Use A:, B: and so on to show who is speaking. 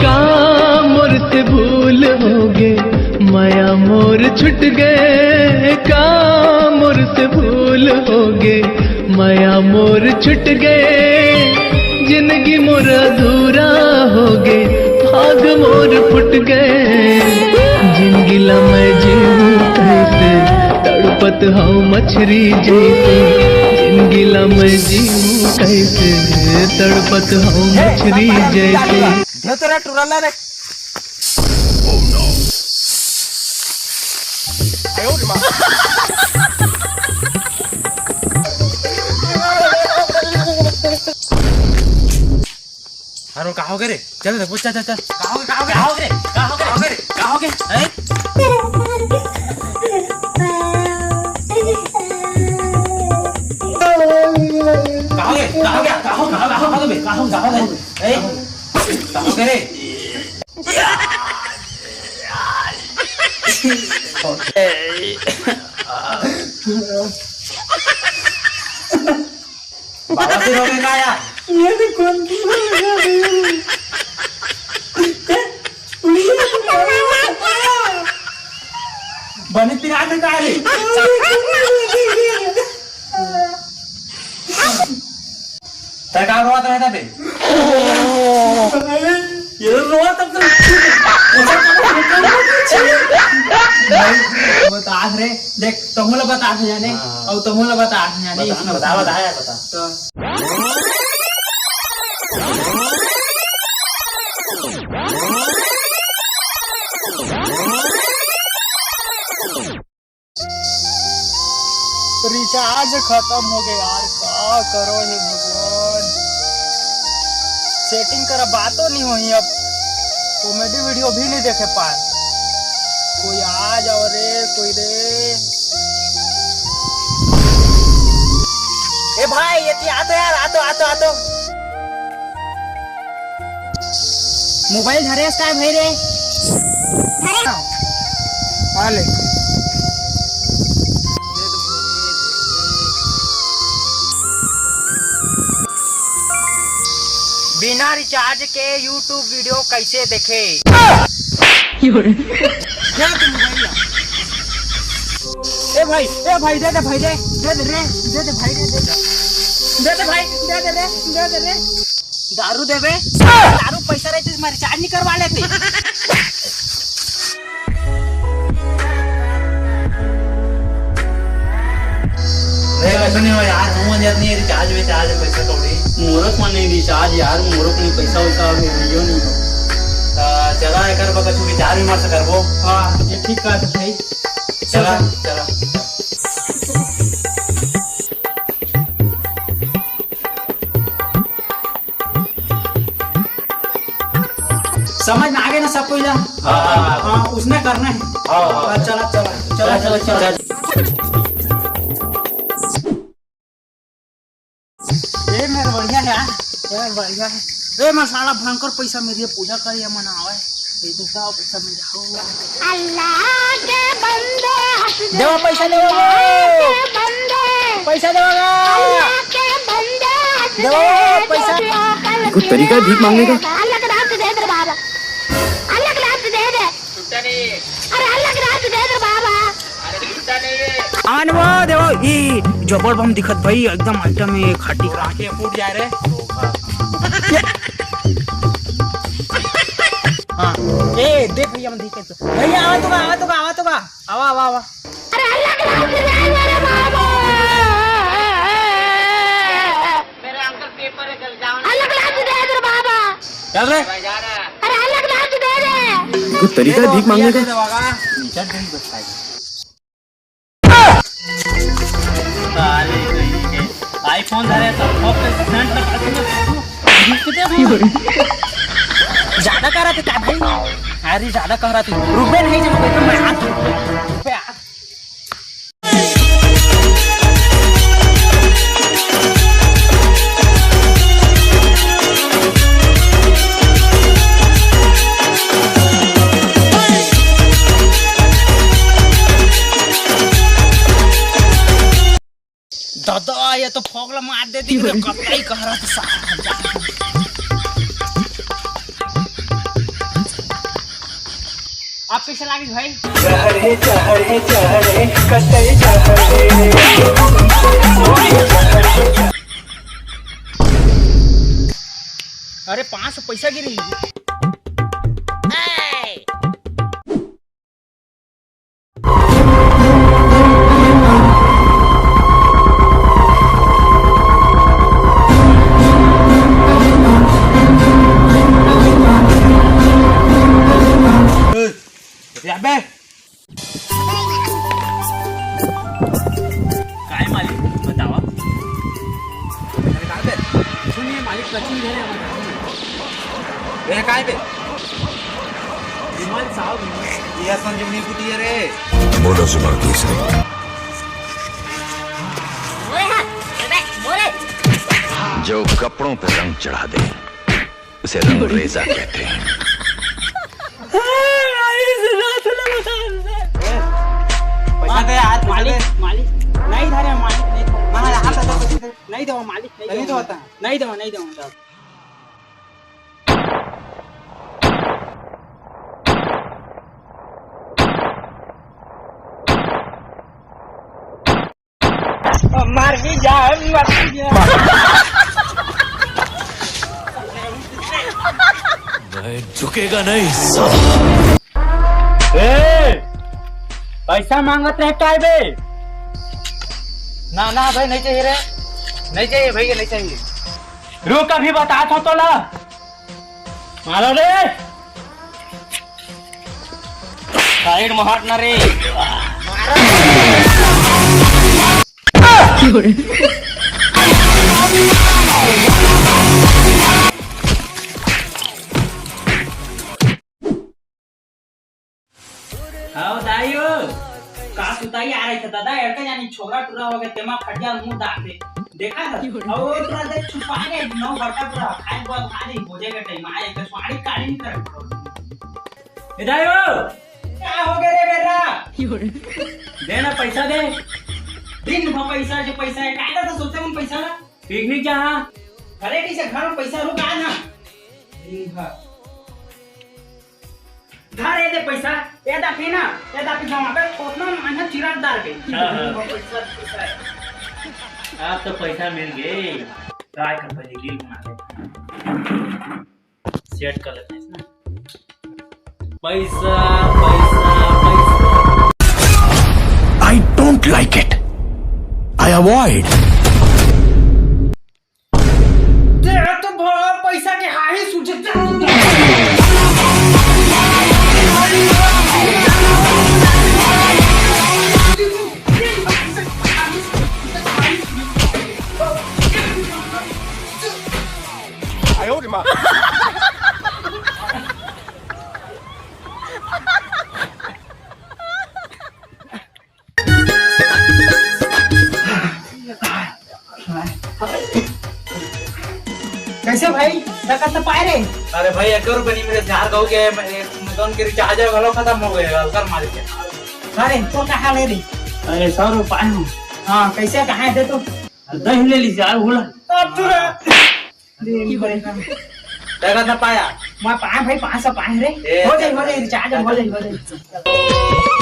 A: काम मोर से भूल हो गे, माया मोर छुट गए। काम मोर से भूल हो गे, माया मोर छुट गए। जिंदगी मोर अधूरा हो गे, भाग मोर फुट गए। जिंदगी ला मैं जीऊं कैसे, तड़पत हूँ मछली जैसे। जिंदगी ला मैं जीऊं कैसे, तड़पत हूँ मछली जैसे।
B: तेरा टुराला रे अरे कहा हो गए रे, चल रे चल चल चल। कहा हो गए बाबा से रोके का यार, ये तो कौन की बने पिरा के का रे तका रोता रहता बे, ये रोता तब बता रे। देख तुमला बता जाने और तुमला बता जाने, बता बता यार बता तो। रिचार्ज खत्म हो गया यार, क्या करो हे भगवान। सेटिंग करा बातों नहीं हुई, अब कॉमेडी वीडियो भी नहीं देखे पाए। कोई आ जाओ रे, कोई रे। ए भाई ये आ तो यार, आ तो मोबाइल धरे का भाई रे, आ ले बिना रिचार्ज के YouTube वीडियो कैसे देखे? क्या तुम भैया? ए भाई दे भाई दे भाई दे दारू देवे, दारू पैसा रहते रिचार्ज नहीं करवा लेते। यार नहीं रिचार्ज पैसा थोड़ी मोरक में नहीं रिचार्ज यार, मोरक नहीं पैसा वैसा नहीं हो। चला एक कुछ विचार विमर्श करबो। हाँ ये ठीक कहा भाई, चला चला समझ में आ गए ना सब कोई? हाँ उसने करना है। चला चला चला चला चला ये मेरा बढ़िया है यार, बढ़िया है। ए मसाला भयंकर पैसा मेरी पूजा करिए मना आवे, ये तो सब पैसा मिल जाओ। अल्लाह के बंदे देवा पैसा देवा, पैसा देवा, अल्लाह के बंदे देवा पैसा।
A: कुछ तरीका भीख मांगने का?
B: अल्लाह के रात दे दे बाबा, अल्लाह के रात दे दे, छुट्टा नहीं। अरे अल्लाह के रात दे दे बाबा, अरे छुट्टा नहीं है। आन वो देखो ये जबर बम दिखत भाई, एकदम आइटम में खाटी करा के फूट जा रहे। हाँ ए देख भैया मन दिखे तो भैया आवा तो आवा। अरे अल्लाह के रात दे मेरे बाबा, मेरे अंकल पेपर है कल जाओ। अल्लाह के रात दे दे बाबा, चल रे। अरे अल्लाह के रात दे दे,
A: कुछ तरीका है भीख मांगने का?
B: आईफोन धरे तो ज्यादा कह रहा थे क्या भाई? अरे ज्यादा कह रहा थे, रुपए नहीं जब मैं दादा ये तो फोगला मार देती, कतई कह रहा था। पैसा लागे भाई अरे 500 पैसा गिरी
C: अबे काय मालिक बतावा अरे काय बे सुनिए मालिक सचिन घे रे काय बे विमान साहब ये संजीवनी कुटी है रे
D: बोलो सुपर केसरी जो कपड़ों पर रंग चढ़ा दे उसे रंग रेजा कहते हैं
C: पैसा दे हाथ
B: मालिक मालिक नहीं धरे मालिक नहीं नहीं दो मालिक
C: नहीं दो होता
B: नहीं दो मर भी जा
D: झुकेगा नहीं
C: पैसा मांगत रहे काय बे ना ना भाई नहीं चाहिए रे नहीं चाहिए भैया नहीं चाहिए रुक अभी बता तो ना मारो रे साइड में हट ना रे
B: आओ दाइयो का सुताई आ रही था दादा एड़के जानी छोरा टुरा हो गए तेमा फटिया मुंह दाग दे देखा था और टुरा दे छुपा के नौ बड़का टुरा खाए को खाली हो जाएगा टाइम आए के स्वाड़ी काली नहीं कर
C: ए दाइयो
B: क्या हो गया रे बेटा
C: देना पैसा दे
B: दिन भर पैसा जो पैसा है काहे तो सोचते हम पैसा ला
C: पिकनिक जहाँ
B: अरे टी से घर में पैसा रुका ना दिन भर घर ये दे पैसा ये दापी ना ये दापी जमा पे कोतना माना चिराग दार के
C: आप तो पैसा मिल गए ट्राई कर पहले डील बना ले सेट कर लेते हैं ना पैसा पैसा पैसा
D: I don't like it. I avoid.
B: तेरा तो बड़ा पैसा के हाही सुझता कैसे भाई टका तो पाए रे
C: अरे भाई 1 रुपए नहीं मेरे चार गाँव के मैंने के रिचार्ज वाला खत्म हो गया कर मार के
B: अरे तो कहाँ ले रे
C: अरे 100 रुपए हूँ
B: हाँ कैसे कहाँ दे तो
C: दही ले लीजिए यार बोला
B: अब तुरा
C: टका तो पाया
B: मैं पाए भाई 500 पाए रे हो जाए रिचार्ज हो जाए